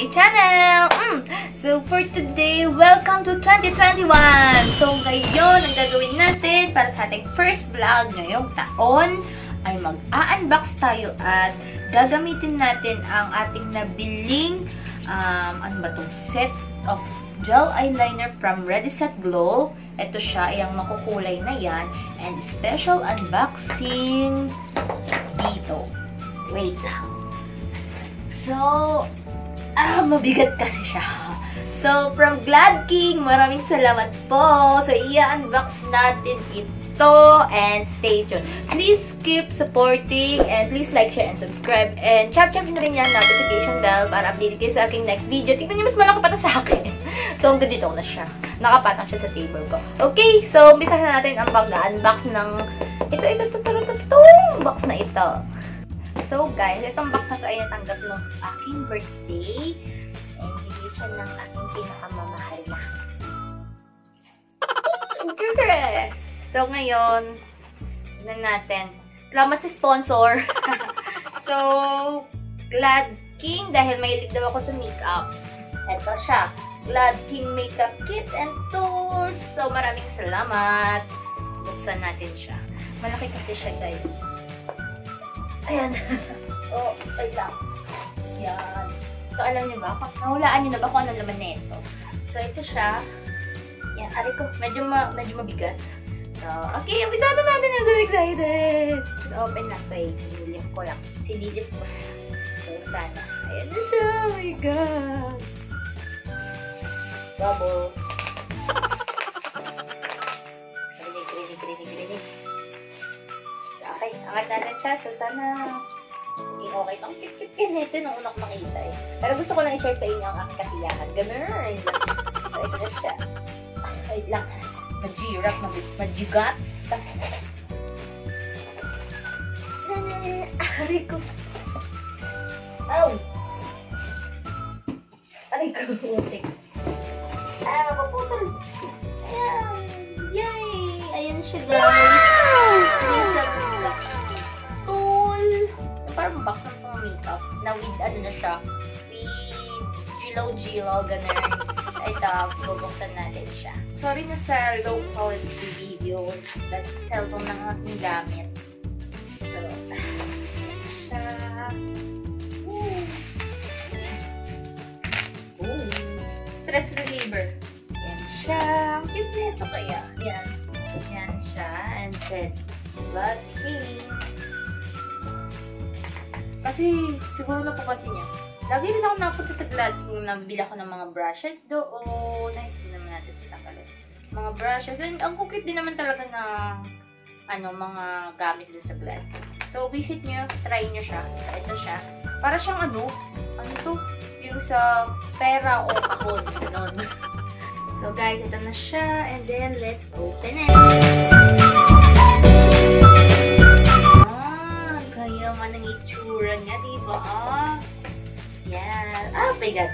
my channel! So for today, welcome to 2021! So ngayon, ang gagawin natin para sa ating first vlog ngayong taon ay mag-a-unbox tayo at gagamitin natin ang ating nabiling set of gel eyeliner from Ready Set Glow. Ito siya, yung makukulay na yan. And special unboxing dito. Wait lang. So, mabigat kasi siya. So, from Glad King, maraming salamat po. So, i-unbox natin ito and stay tuned. Please keep supporting and please like, share, and subscribe. And chap-chap na rin yan notification bell para update kayo sa aking next video. Tignan nyo, mas malaki pa to sa akin. So, hanggang dito na siya. Nakapatang siya sa table ko. Okay, so, umpisa na natin ang pag-unbox ng itong box na ito. So guys, itong box na ito ay natanggap ng aking birthday. And hindi siya ng aking pinakamamahal na. So ngayon, tignan natin. Salamat sa sponsor. So, Glad King, dahil mahilig daw ako sa makeup. Ito siya. Glad King Makeup Kit and Tools. So, maraming salamat. Buksan natin siya. Malaki kasi siya, guys. Ayan. Oh, wait lang. Ayan. So, alam niyo ba? Nahulaan niyo na ba kung anong laman nito? So, ito siya. Ayan. Aray ko, medyo mabigat. So, okay. Umpisa na natin. I'm so excited. So, open na ito eh. Sinilip ko lang. Sinilip ko siya. So, sana. Ayan na siya. Oh my God. Bubble. Rinig. Okay, angat natin siya. So, sana okay. Ang cute-cute nito nung unang makita eh. Pero gusto ko lang i-share sa inyo ang aking kasiyahan. Ganun. So, ito na siya. Wait lang. Mag-girap, mag-gigat. Aray ko. Ow! Aray ko. Utik. Mapaputol. Ayan. Yay! Ayan siya, guys. Wow! Ayan sa makeup tool. Parang box ng pang makeup. Na with, ano na siya, with gilaw, ganun. Ito, bubuksan natin siya. Sorry na sa low quality videos. That cellphone ng aking gamit. So, siya. Stress reliever. Yan siya. Ang cute na ito kaya. Yan. Yan siya. And then, Glad King. Kasi, siguro napapansin niya. Lagi rin ako napunta sa Glad King. Nabibili ako ng mga brushes doon. Ay, hindi naman natin sila pala. Mga brushes. And ang cute din naman talaga ng mga gamit doon sa Glad King. So, visit nyo. Try nyo siya. So, ito siya. Para siyang ano to? Yung sa pera o kahon. Ganun. So, guys, ito na siya. And then, let's open it. Kaya man ang itsura niya, diba? Yan. Oh my God.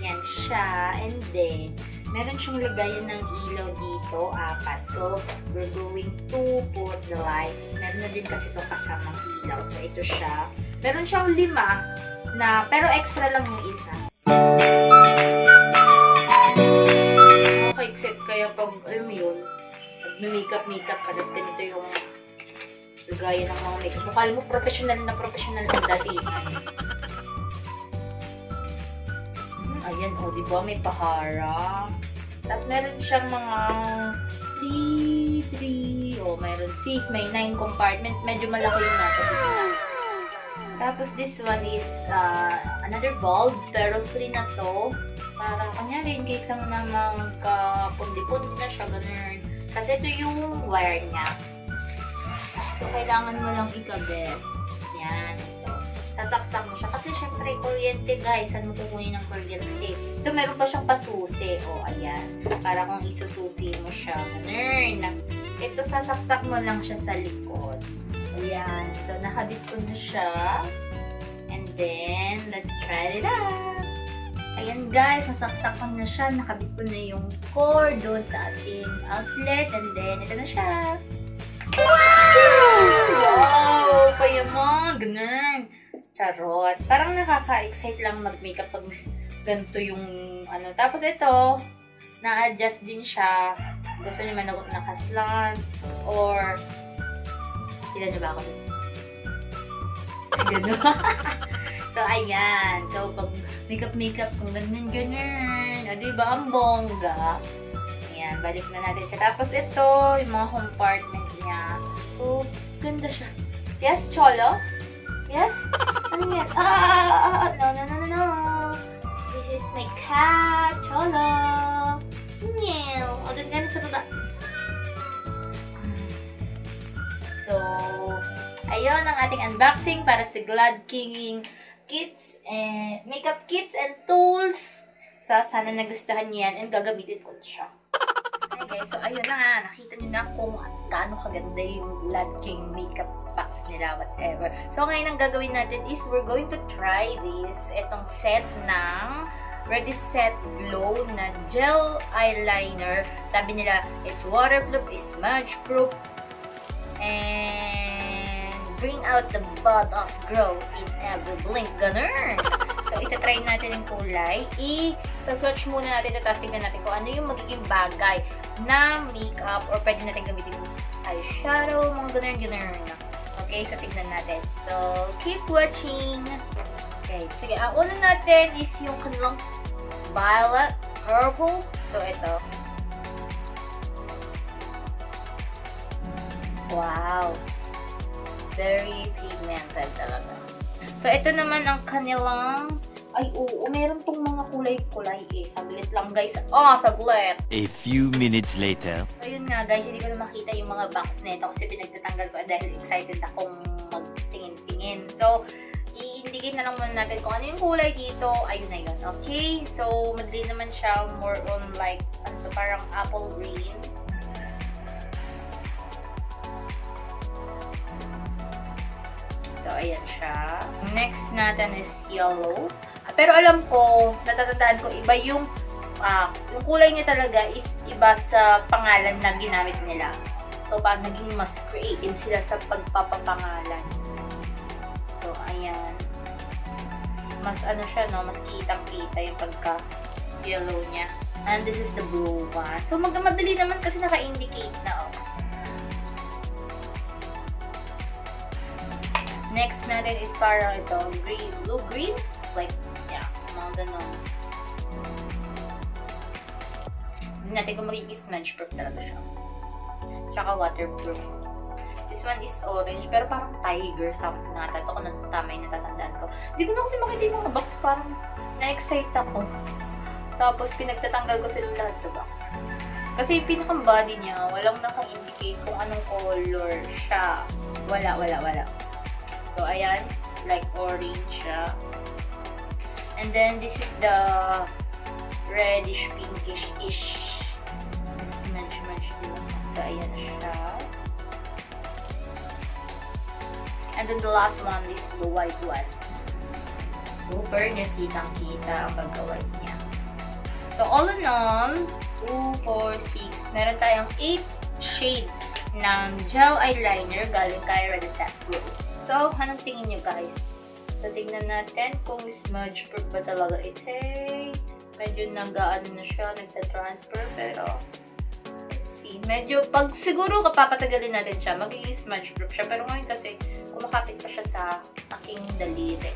Yan siya. And then, meron siyang lagayan ng ilaw dito, 4. So, we're going to put the lights. Meron na din kasi ito kasamang ilaw. So, ito siya. Meron siyang 5 na, pero extra lang yung isa. Except kaya pag, alam mo yun, nag-makeup ka, tapos ganito yung lagayan ng mga makeup. Mukha mo professional na ang datingan. Ayan, diba? May paharang. Tapos meron siyang mga 3, meron 6, may 9 compartment. Medyo malaki yung nasa dito. Tapos this one is another bulb, pero free na to. Parang kanyari, in case lang namang kapundi-pundi na siya, ganun. Kasi ito yung wire niya. So, kailangan mo lang ikabit. Yan, ito. Sasaksak mo siya. Kasi syempre, kuryente guys. Saan mo kukunin ng kuryente? So, meron pa siyang pasusi. O, ayan. Para kung isususi mo siya. Ganun. Ito, sasaksak mo lang siya sa likod. Ayan. So, nakabit ko na siya. And then, let's try it out. Ayan guys, nasaksakan na siya. Nakabit ko na yung cord doon sa ating outlet. And then, ito na siya. Wow! Payaman! Ganun. Charot. Parang nakaka-excite lang mag-makeup pag ganito yung ano. Tapos ito, na-adjust din siya. Gusto niyo managot na kaslant or ilan niyo ba ako? Ganun. So, ayan. So, pag makeup, kung ganyan. O, diba? Ang bongga. Ayan, balik na natin siya. Tapos ito, yung mga compartment niya. So, ganda siya. Yes, Cholo? Yes? Ano yan? No. This is my cat, Cholo. Meow. O, doon nga sa baba. So, ayun ang ating unboxing para sa Glad King kits and makeup kits and tools. So, sana nagustuhan niyo yan and gagamitin ko siya. Okay guys, so ayun na nga, nakita niyo na kung gaano kaganda yung Glad King makeup box nila, whatever. So ngayon ang gagawin natin is we're going to try this, itong set ng Ready Set Glow na gel eyeliner. Sabi nila, it's waterproof, it's smudge proof, and bring out the bud of glow in every blink. Ganun! So, itatry natin yung kulay. Sa-swatch muna natin at tingnan natin kung ano yung magiging bagay na makeup or pwede natin gamitin eyeshadow, mga ganun. Okay, so tignan natin. So, keep watching. Okay, sige. Ang una natin is yung kanilang violet, purple. So, ito. Wow! Very pigmented talaga. So, ito naman ang kanilang... Ay, oo, meron tong mga kulay-kulay eh. Saglit lang, guys. Saglit! A few minutes later. So, yun nga, guys. Hindi ko na makita yung mga box nito kasi pinagtatanggal ko dahil excited akong magtingin-tingin. So, i-indicate na lang muna natin kung ano yung kulay dito. Ayun na yun. Okay? So, madali naman siya. More on like, parang apple green. So, ayan siya. Next natin is yellow. Pero alam ko, natatandaan ko, iba yung kulay niya talaga is iba sa pangalan na ginamit nila. So, parang naging mas creative sila sa pagpapapangalan. So, ayan. Mas ano siya, no? Mas kitang-kita yung pagka-yellow niya. And this is the blue one. So, madali naman kasi naka-indicate na, oh. Next natin is parang ito, blue-green. Like, yeah, mga ganun. Hindi natin kung magiging smudge proof talaga siya. Tsaka waterproof. This one is orange, pero parang tiger something nga. Ito ko tama yung natatandaan ko. Hindi ko na kasi makita yung mga box, parang na-excite ako. Tapos, pinagtatanggal ko silang lahat sa box. Kasi yung pinakang body niya, walang naka-indicate kung anong color siya. Wala. So, ayan. Like orange siya. And then, this is the reddish, pinkish-ish. Smudge din. So, ayan siya. And then, the last one is the white one. Super niya, kitang-kita ang pagka-white niya. So, all in all, 2, 4, 6. Meron tayong 8 shade ng gel eyeliner galing kay Ready Set Glow. So, anong tingin nyo guys? So, tignan natin kung smudge proof ba talaga ito. Medyo nag-ano na siya, nagta-transfer, pero let's see. Medyo, siguro kapapatagalin natin siya, magiging smudge proof siya. Pero ngayon kasi, kumakapit pa siya sa aking daliri.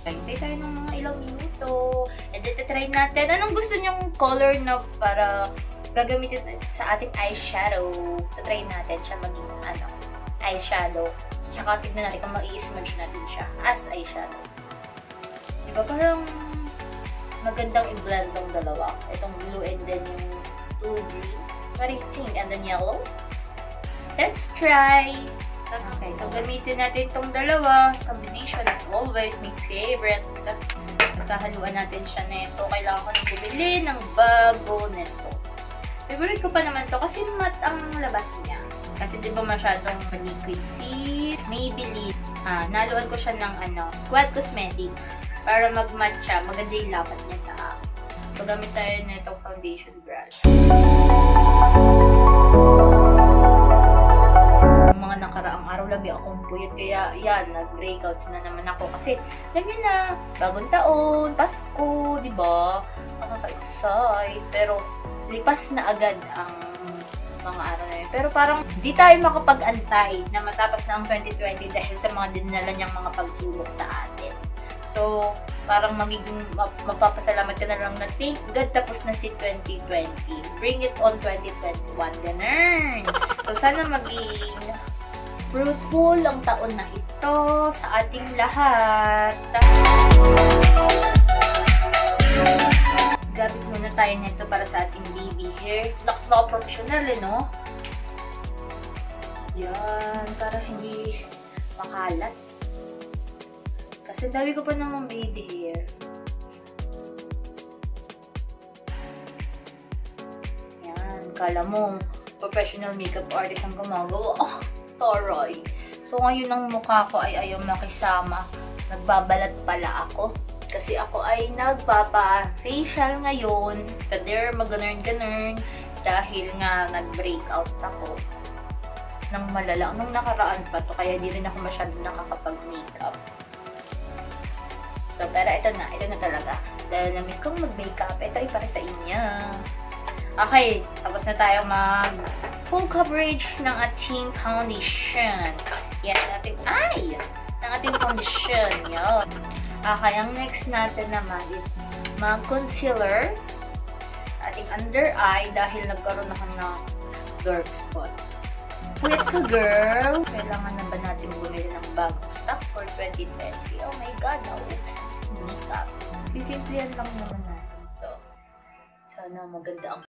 Hintay tayo ng mga ilang minuto. And then, try natin. Anong gusto nyong color na para gagamitin sa ating eyeshadow? Try natin siya maging, eyeshadow. Tsaka tignan natin kung mag-i-smudge natin siya as eyeshadow. Diba parang magandang i-blend tong dalawa. Itong blue and then yung blue green. What do you think? And then yellow? Let's try! Okay, so gamitin natin itong dalawa. Combination as always, my favorite. Sahaluan natin siya nito. Kailangan ko nang bumili ng bago nito. Favorite ko pa naman to kasi matte ang labas niya. Kasi di ba masyadong liquid si Maybelline. Naluan ko siya ng Squad Cosmetics para mag-matte siya. Maganda yung lapat niya sa akin. So, gamit tayo na itong foundation brush. Mga nakaraang araw, lagi akong puyat. Kaya yan, nag-breakouts na naman ako. Kasi, alam nyo na, bagong taon, Pasko, di ba? Nakaka-excite. Pero, lipas na agad ang mga araw na yun. Pero parang, di tayo makapag-antay na matapos na ang 2020 dahil sa mga dinala niyang mga pagsubok sa atin. So, parang magpapasalamat ka na lang na thank God tapos na si 2020. Bring it on 2021. Ganun. So, sana maging fruitful ang taon na ito sa ating lahat. Gamit muna tayo nito para sa ating baby hair. Lakas mga professional no? Yan, para hindi makalat. Kasi dami ko pa namang baby hair. Yan, kala mo, professional makeup artist ang gumagawa. Oh, taray. So, ngayon ang mukha ko ay ayaw makisama. Nagbabalat pala ako. Kasi ako ay nagpapa-facial ngayon. Paderma, ganun-ganun. Dahil nga nag-breakout ako ng malala. Nung nakaraan pa to, kaya di rin ako masyadong nakakapag-makeup. So, pero ito na talaga. Dahil na-miss kong mag-makeup, ito ay para sa inyo. Okay, tapos na tayo full coverage ng ating foundation. Yan, ng ating foundation. Yan. Okay, ang next natin naman is mag-concealer. Ating under eye dahil nagkaroon ako ng dark spot. Wait ka, girl! Kailangan na ba natin bumili ng bagong stock for 2020? Oh my God, makeup. Sisimplihan lang naman natin ito. Sana maganda ang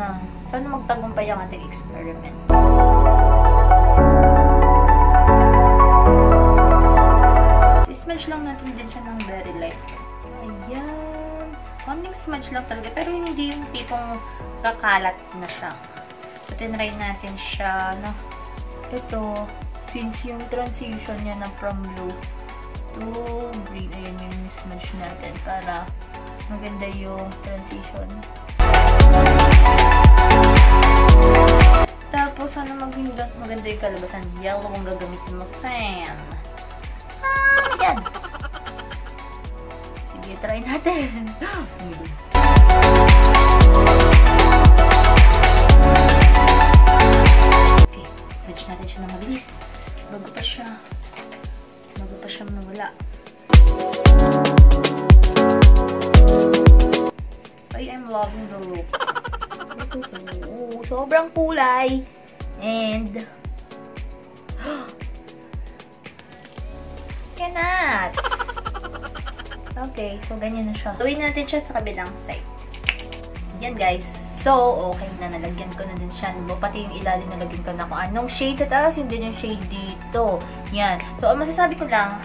na. Sana magtagumpay ang ating experiment. Smudge lang natin din siya ng very light. Ayan. Konting smudge lang talaga. Pero hindi yung tipong kakalat na siya. So, tinry natin siya. No? Ito, since yung transition niya na from blue to green, ayan yung smudge natin para maganda yung transition. Tapos, ano maganda yung kalabasan? Yellow kung gagamitin mo. Fan. Yan. Sige, try natin. Okay, match natin siya na mabilis. Bago pa siya mawala. Ay, I'm loving the look. Sobrang kulay. And cannot. Okay, so ganyan na siya. Gawin natin siya sa kabilang side. Yan guys. So, okay na. Nalagyan ko na din siya. Pati yung ilalim nalagyan ko na kung anong shade sa taas, yun din yung shade dito. Yan. So, ang masasabi ko lang,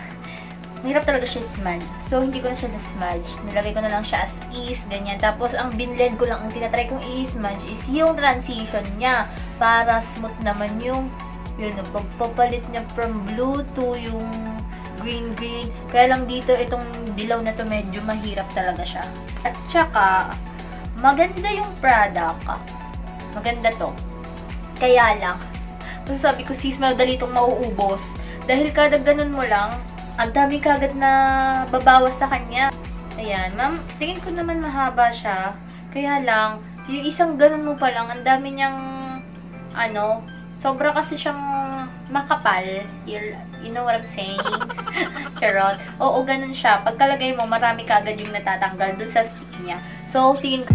mahirap talaga siya smudge. So, hindi ko na siya na-smudge. Nilagay ko na lang siya as is, ganyan. Tapos, ang binlend ko lang, ang tinatry kong i-smudge is yung transition niya. Para smooth naman yung, yun, pagpapalit niya from blue to yung green. Kaya lang dito, itong dilaw na to medyo mahirap talaga siya. At saka, maganda yung product. Maganda to. Kaya lang, sabi ko, sis, madali itong mauubos. Dahil kada ganun mo lang, ang dami kagad na babawas sa kanya. Ayan, ma'am, tingin ko naman mahaba siya. Kaya lang, yung isang ganun mo pa lang, ang dami niyang, sobra kasi siyang makapal. You know what I'm saying? Charot. Oo, ganun siya. Pagkalagay mo, marami kagad yung natatanggal dun sa stick niya. So, tingin ko,